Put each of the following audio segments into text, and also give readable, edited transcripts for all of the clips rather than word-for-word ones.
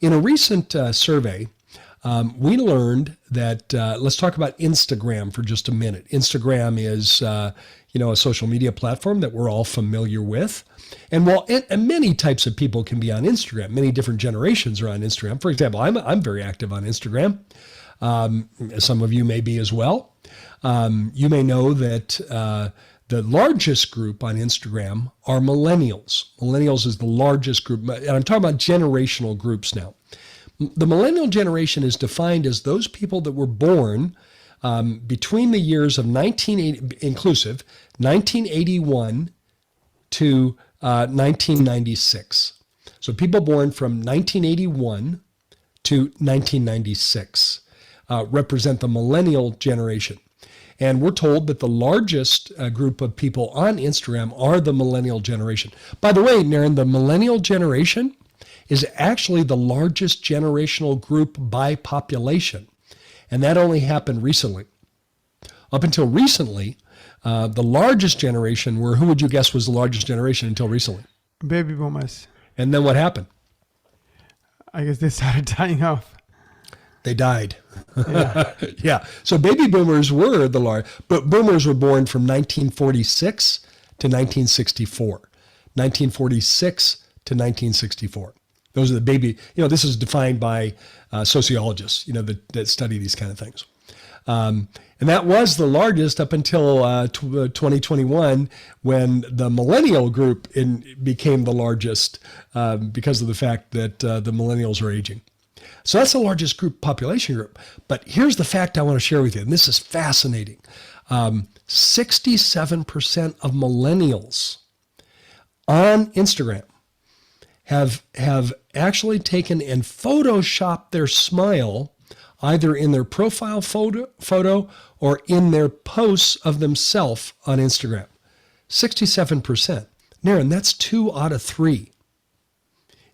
In a recent survey, we learned that, let's talk about Instagram for just a minute. Instagram is, a social media platform that we're all familiar with. And and many types of people can be on Instagram. Many different generations are on Instagram. For example, I'm very active on Instagram. Some of you may be as well. You may know that the largest group on Instagram are millennials. Millennials is the largest group, and I'm talking about generational groups now. The millennial generation is defined as those people that were born between the years of 1981 to 1996. So people born from 1981 to 1996 represent the millennial generation. And we're told that the largest group of people on Instagram are the millennial generation. By the way, Naren, the millennial generation is actually the largest generational group by population. And that only happened recently. Up until recently, the largest generation who would you guess was the largest generation until recently? Baby boomers. And then what happened? I guess they started dying off. They died. Yeah. Yeah. So baby boomers were the large, but boomers were born from 1946 to 1964. 1946 to 1964. Those are the baby, this is defined by sociologists, that study these kind of things. And that was the largest up until 2021, when the millennial group became the largest because of the fact that the millennials are aging. So that's the largest population group. But here's the fact I want to share with you, and this is fascinating. 67% of millennials on Instagram have actually taken and photoshopped their smile either in their profile photo or in their posts of themselves on Instagram. 67%. Naren, that's 2 out of 3.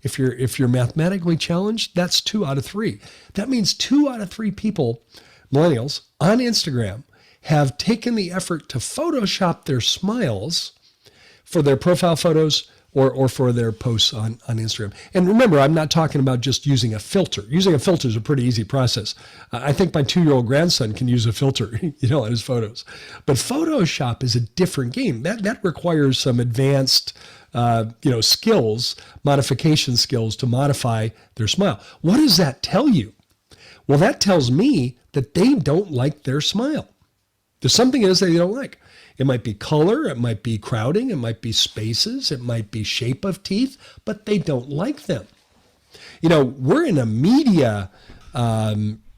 If you're mathematically challenged, that's 2 out of 3. That means 2 out of 3 people, millennials, on Instagram have taken the effort to Photoshop their smiles for their profile photos or for their posts on Instagram. And remember, I'm not talking about just using a filter. Using a filter is a pretty easy process. I think my 2-year-old grandson can use a filter, on his photos. But Photoshop is a different game. That requires some advanced skills, modification skills to modify their smile. What does that tell you? Well, that tells me that they don't like their smile. There's something it is that they don't like. It might be color, it might be crowding, it might be spaces, it might be shape of teeth, but they don't like them. We're in a media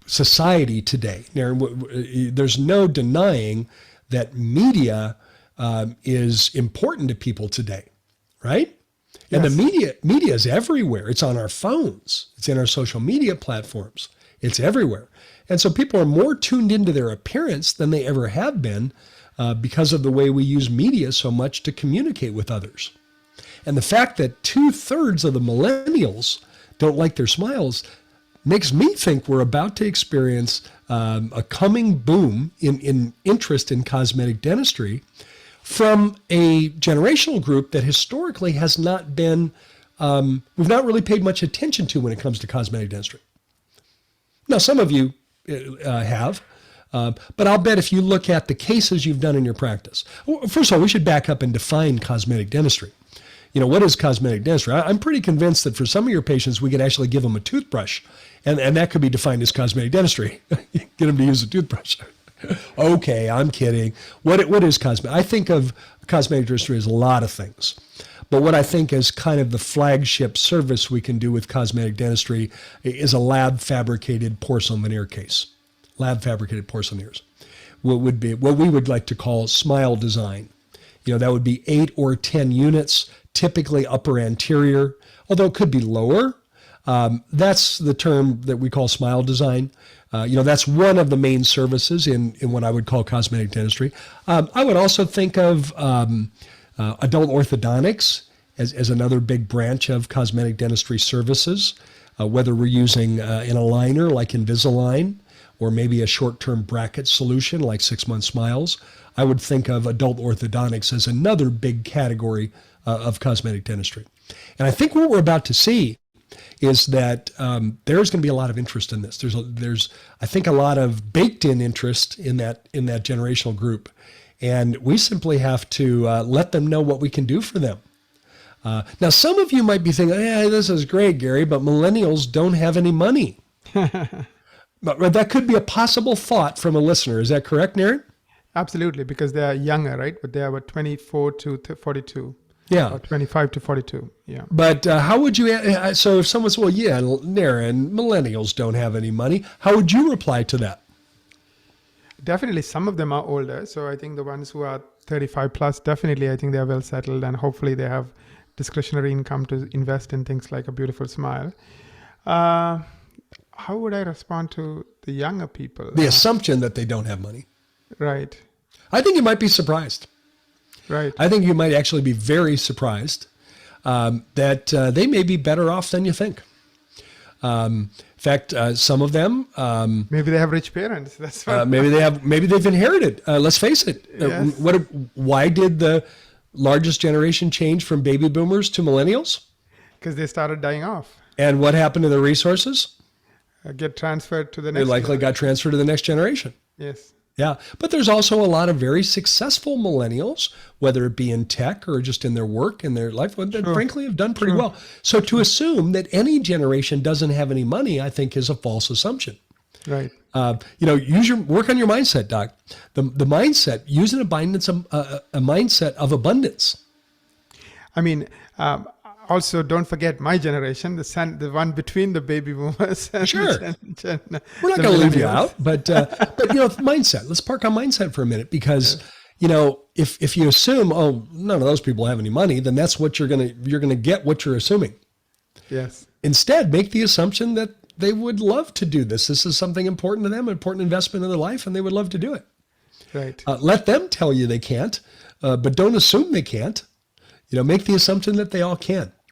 society today. There's no denying that media is important to people today. Right? And Yes. the media is everywhere. It's on our phones. It's in our social media platforms. It's everywhere. And so people are more tuned into their appearance than they ever have been because of the way we use media so much to communicate with others. And the fact that 2/3 of the millennials don't like their smiles makes me think we're about to experience a coming boom in interest in cosmetic dentistry from a generational group that historically has not been, we've not really paid much attention to when it comes to cosmetic dentistry. Now, some of you have, but I'll bet if you look at the cases you've done in your practice. First of all, we should back up and define cosmetic dentistry. What is cosmetic dentistry? I'm pretty convinced that for some of your patients, we could actually give them a toothbrush, and that could be defined as cosmetic dentistry. Get them to use a toothbrush. Okay, I'm kidding. What is cosmetic? I think of cosmetic dentistry as a lot of things. But what I think is kind of the flagship service we can do with cosmetic dentistry is a lab fabricated porcelain veneer case. Lab fabricated porcelain veneers. What we would like to call smile design. That would be 8 or 10 units, typically upper anterior, although it could be lower. That's the term that we call smile design. That's one of the main services in what I would call cosmetic dentistry. I would also think of adult orthodontics as another big branch of cosmetic dentistry services, whether we're using an aligner like Invisalign or maybe a short-term bracket solution like 6-month smiles. I would think of adult orthodontics as another big category of cosmetic dentistry. And I think what we're about to see is that there's going to be a lot of interest in this. There's I think a lot of baked in interest in that generational group, and we simply have to let them know what we can do for them. Now, some of you might be thinking, "Yeah, this is great, Gary, but millennials don't have any money." But that could be a possible thought from a listener. Is that correct, Naren? Absolutely, because they are younger, right? But they are about 24 to 42. Yeah. Or 25 to 42. Yeah. But how would you, so if someone says, well, yeah, Naren, millennials don't have any money, how would you reply to that? Definitely, some of them are older. So I think the ones who are 35 plus, definitely, I think they are well settled, and hopefully they have discretionary income to invest in things like a beautiful smile. How would I respond to the younger people? The assumption that they don't have money. Right. I think you might be surprised. Right. I think you might actually be very surprised that they may be better off than you think. In fact, some of them Maybe they have rich parents. That's what. maybe they've inherited. Let's face it. Yes. Why did the largest generation change from baby boomers to millennials? Because they started dying off. And what happened to the resources? Get transferred to the They next. likely got transferred to the next generation. Yes. Yeah, but there's also a lot of very successful millennials, whether it be in tech or just in their work and their life, that frankly have done pretty well. So to assume that any generation doesn't have any money, I think, is a false assumption. Right. Work on your mindset, Doc. The mindset, use an abundance, a mindset of abundance. I mean, also don't forget my generation, the one between the baby boomers. And Sure. We're We're not going to leave you millennials. out, but mindset. Let's park on mindset for a minute because if you assume, oh, none of those people have any money, then that's what you're gonna get what you're assuming. Yes. Instead, make the assumption that they would love to do this. This is something important to them, an important investment in their life, and they would love to do it. Right. Let them tell you they can't, but don't assume they can't. Make the assumption that they all can.